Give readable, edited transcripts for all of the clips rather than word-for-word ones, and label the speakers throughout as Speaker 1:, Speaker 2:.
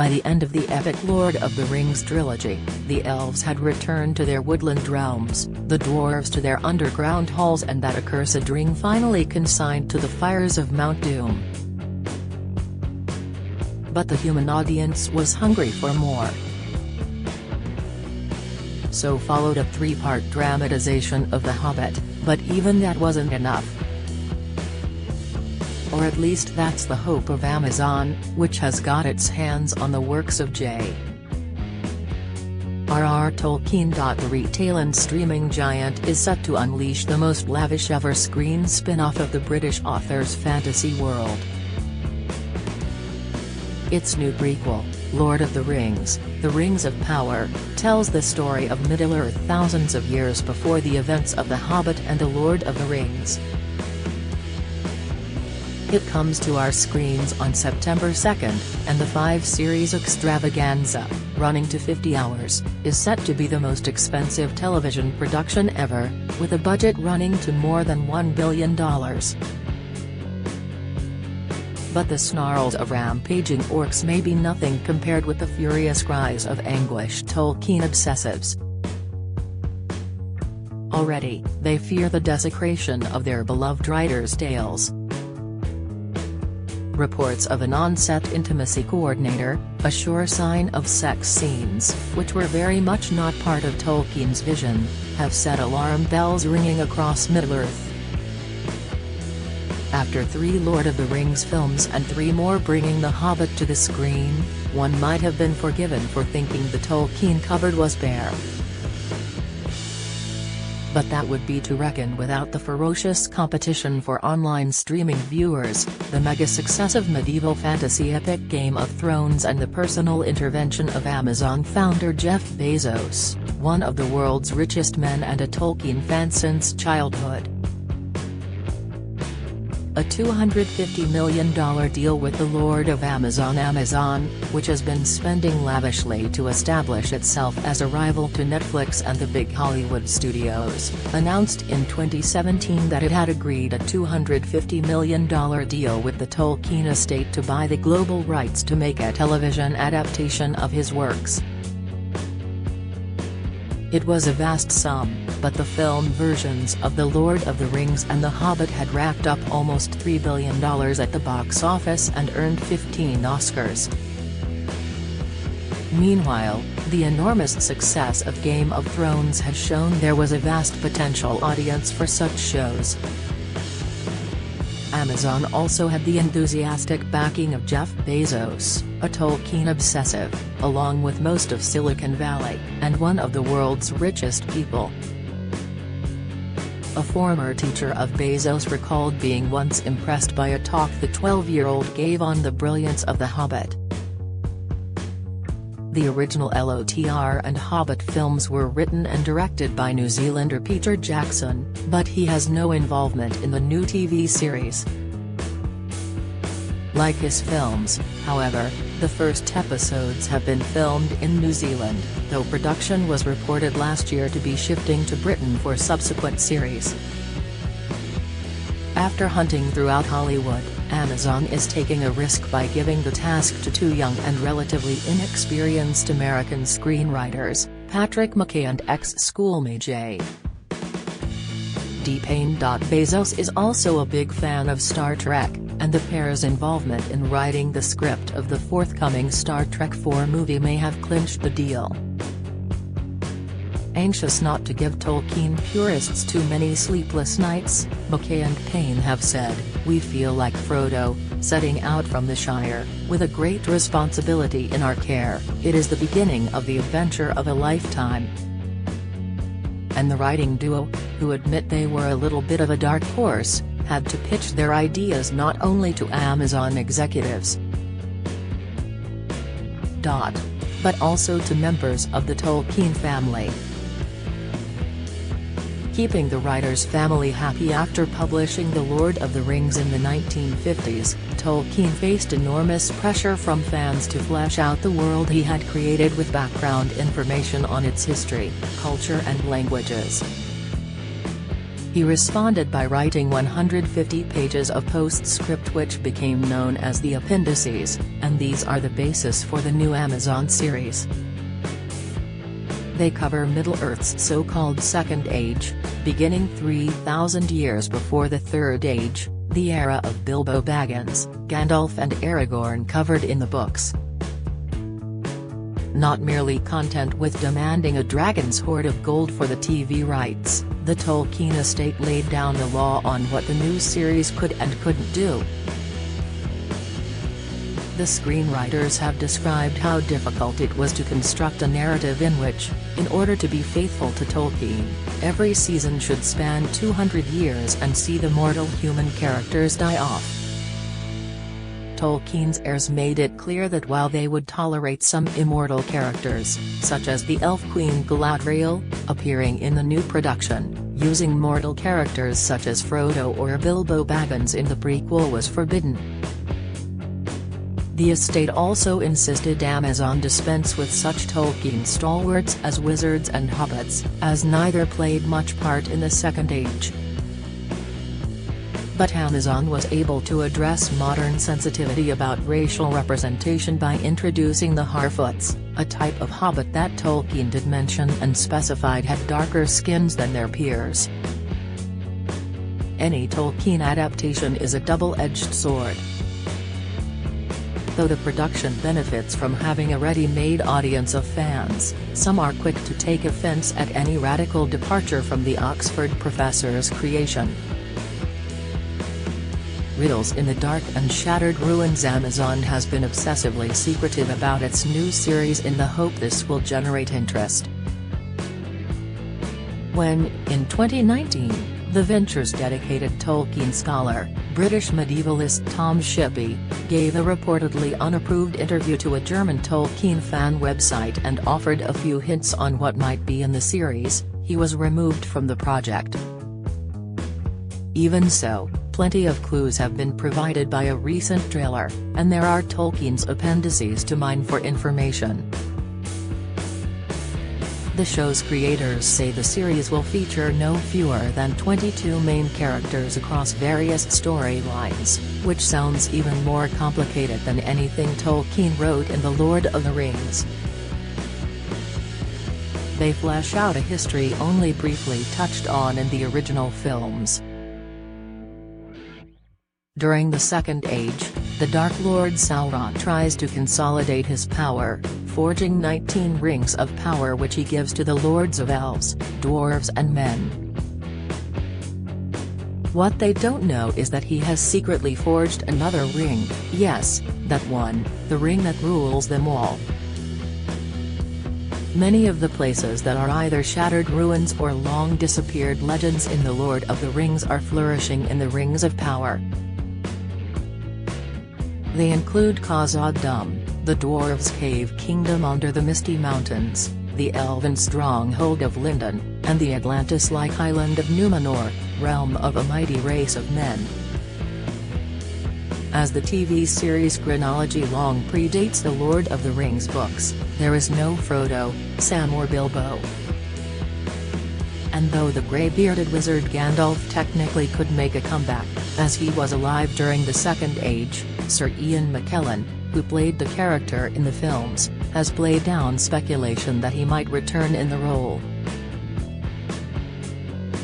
Speaker 1: By the end of the epic Lord of the Rings trilogy, the elves had returned to their woodland realms, the dwarves to their underground halls, and that accursed ring finally consigned to the fires of Mount Doom. But the human audience was hungry for more. So followed a three-part dramatization of The Hobbit, but even that wasn't enough. Or at least that's the hope of Amazon, which has got its hands on the works of J.R.R. Tolkien. The retail and streaming giant is set to unleash the most lavish ever screen spin-off of the British author's fantasy world. Its new prequel, Lord of the Rings, The Rings of Power, tells the story of Middle-earth thousands of years before the events of The Hobbit and The Lord of the Rings. It comes to our screens on September 2nd, and the 5-series extravaganza, running to 50 hours, is set to be the most expensive television production ever, with a budget running to more than $1 billion. But the snarls of rampaging orcs may be nothing compared with the furious cries of anguished Tolkien obsessives. Already, they fear the desecration of their beloved writers' tales. Reports of an on-set intimacy coordinator, a sure sign of sex scenes, which were very much not part of Tolkien's vision, have set alarm bells ringing across Middle-earth. After 3 Lord of the Rings films and 3 more bringing The Hobbit to the screen, one might have been forgiven for thinking the Tolkien cupboard was bare. But that would be to reckon without the ferocious competition for online streaming viewers, the mega-success of medieval fantasy epic Game of Thrones, and the personal intervention of Amazon founder Jeff Bezos, one of the world's richest men and a Tolkien fan since childhood. A $250 million deal with the Lord of Amazon, which has been spending lavishly to establish itself as a rival to Netflix and the big Hollywood studios, announced in 2017 that it had agreed a $250 million deal with the Tolkien estate to buy the global rights to make a television adaptation of his works. It was a vast sum, but the film versions of The Lord of the Rings and The Hobbit had racked up almost $3 billion at the box office and earned 15 Oscars. Meanwhile, the enormous success of Game of Thrones had shown there was a vast potential audience for such shows. Amazon also had the enthusiastic backing of Jeff Bezos, a Tolkien obsessive, along with most of Silicon Valley, and one of the world's richest people. A former teacher of Bezos recalled being once impressed by a talk the 12-year-old gave on the brilliance of The Hobbit. The original LOTR and Hobbit films were written and directed by New Zealander Peter Jackson, but he has no involvement in the new TV series. Like his films, however, the first episodes have been filmed in New Zealand, though production was reported last year to be shifting to Britain for subsequent series. After hunting throughout Hollywood, Amazon is taking a risk by giving the task to 2 young and relatively inexperienced American screenwriters, Patrick McKay and ex-schoolmate J.D. Payne. Bezos is also a big fan of Star Trek, and the pair's involvement in writing the script of the forthcoming Star Trek IV movie may have clinched the deal. Anxious not to give Tolkien purists too many sleepless nights, McKay and Payne have said, "We feel like Frodo, setting out from the Shire, with a great responsibility in our care. It is the beginning of the adventure of a lifetime." And the writing duo, who admit they were a little bit of a dark horse, had to pitch their ideas not only to Amazon executives, but also to members of the Tolkien family. Keeping the writer's family happy after publishing The Lord of the Rings in the 1950s, Tolkien faced enormous pressure from fans to flesh out the world he had created with background information on its history, culture and languages. He responded by writing 150 pages of postscript which became known as the appendices, and these are the basis for the new Amazon series. They cover Middle-earth's so-called Second Age, beginning 3,000 years before the Third Age, the era of Bilbo Baggins, Gandalf and Aragorn covered in the books. Not merely content with demanding a dragon's hoard of gold for the TV rights, the Tolkien estate laid down the law on what the new series could and couldn't do. The screenwriters have described how difficult it was to construct a narrative in which, in order to be faithful to Tolkien, every season should span 200 years and see the mortal human characters die off. Tolkien's heirs made it clear that while they would tolerate some immortal characters, such as the elf queen Galadriel, appearing in the new production, using mortal characters such as Frodo or Bilbo Baggins in the prequel was forbidden. The estate also insisted Amazon dispense with such Tolkien stalwarts as wizards and hobbits, as neither played much part in the Second Age. But Amazon was able to address modern sensitivity about racial representation by introducing the Harfoots, a type of hobbit that Tolkien did mention and specified had darker skins than their peers. Any Tolkien adaptation is a double-edged sword. Though the production benefits from having a ready-made audience of fans, some are quick to take offense at any radical departure from the Oxford professor's creation. Riddles in the Dark and Shattered Ruins. Amazon has been obsessively secretive about its new series in the hope this will generate interest. When, in 2019, the venture's dedicated Tolkien scholar, British medievalist Tom Shippey, gave a reportedly unapproved interview to a German Tolkien fan website and offered a few hints on what might be in the series, he was removed from the project. Even so, plenty of clues have been provided by a recent trailer, and there are Tolkien's appendices to mine for information. The show's creators say the series will feature no fewer than 22 main characters across various storylines, which sounds even more complicated than anything Tolkien wrote in The Lord of the Rings. They flesh out a history only briefly touched on in the original films. During the Second Age, the Dark Lord Sauron tries to consolidate his power, forging 19 rings of power which he gives to the lords of elves, dwarves and men. What they don't know is that he has secretly forged another ring, yes, that one, the ring that rules them all. Many of the places that are either shattered ruins or long-disappeared legends in The Lord of the Rings are flourishing in the Rings of Power. They include Khazad-dûm, the Dwarves' Cave Kingdom under the Misty Mountains, the Elven stronghold of Lindon, and the Atlantis-like island of Numenor, realm of a mighty race of men. As the TV series chronology long predates the Lord of the Rings books, there is no Frodo, Sam or Bilbo. And though the grey-bearded wizard Gandalf technically could make a comeback, as he was alive during the Second Age, Sir Ian McKellen, who played the character in the films, has played down speculation that he might return in the role.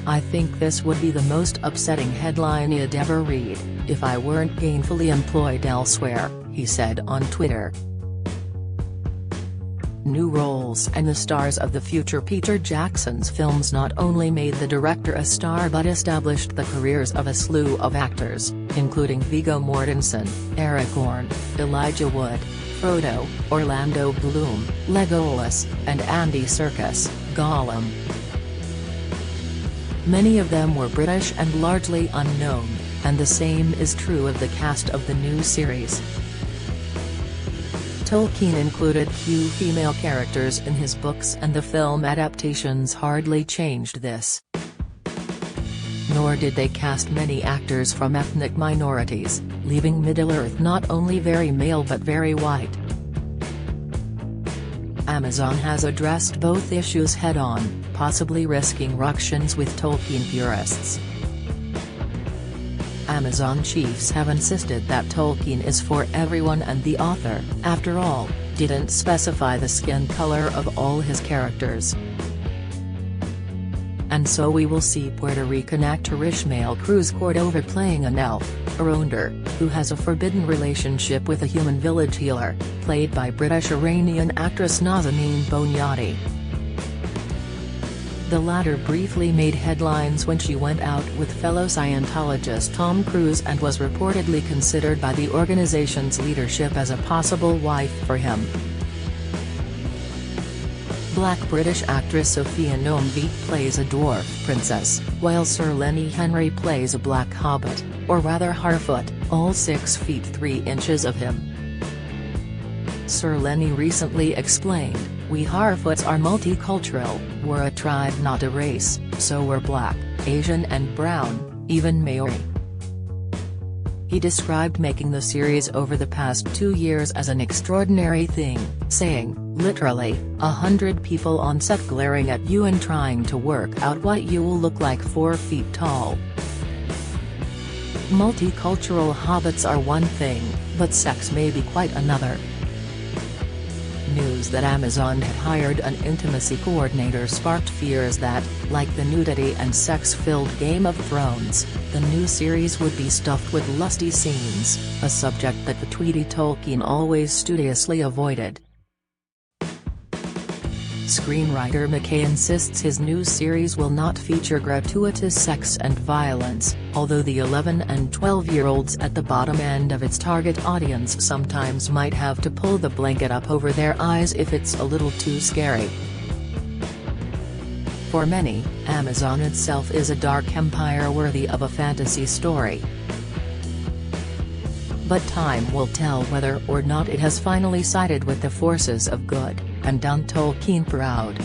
Speaker 1: "I think this would be the most upsetting headline I'd ever read, if I weren't gainfully employed elsewhere," he said on Twitter. New roles and the stars of the future Peter Jackson's films not only made the director a star but established the careers of a slew of actors, including Viggo Mortensen, Aragorn, Elijah Wood, Frodo, Orlando Bloom, Legolas, and Andy Serkis, Gollum. Many of them were British and largely unknown, and the same is true of the cast of the new series. Tolkien included few female characters in his books and the film adaptations hardly changed this. Nor did they cast many actors from ethnic minorities, leaving Middle-earth not only very male but very white. Amazon has addressed both issues head-on, possibly risking ructions with Tolkien purists. Amazon chiefs have insisted that Tolkien is for everyone and the author, after all, didn't specify the skin color of all his characters. And so we will see Puerto Rican actor Ishmael Cruz Cordova playing an elf, Aronder, who has a forbidden relationship with a human village healer, played by British-Iranian actress Nazanin Boniadi. The latter briefly made headlines when she went out with fellow Scientologist Tom Cruise and was reportedly considered by the organization's leadership as a possible wife for him. Black British actress Sophia Nomvik plays a dwarf princess, while Sir Lenny Henry plays a black hobbit, or rather Harfoot, all 6 feet 3 inches of him. Sir Lenny recently explained, "We Harfoots are multicultural, we're a tribe not a race, so we're black, Asian and brown, even Maori." He described making the series over the past 2 years as an extraordinary thing, saying, "Literally, 100 people on set glaring at you and trying to work out what you will look like 4 feet tall." Multicultural hobbits are one thing, but sex may be quite another. News that Amazon had hired an intimacy coordinator sparked fears that, like the nudity and sex-filled Game of Thrones, the new series would be stuffed with lusty scenes, a subject that the Tweety Tolkien always studiously avoided. Screenwriter McKay insists his new series will not feature gratuitous sex and violence, although the 11 and 12-year-olds at the bottom end of its target audience sometimes might have to pull the blanket up over their eyes if it's a little too scary. For many, Amazon itself is a dark empire worthy of a fantasy story. But time will tell whether or not it has finally sided with the forces of good, and done Tolkien proud.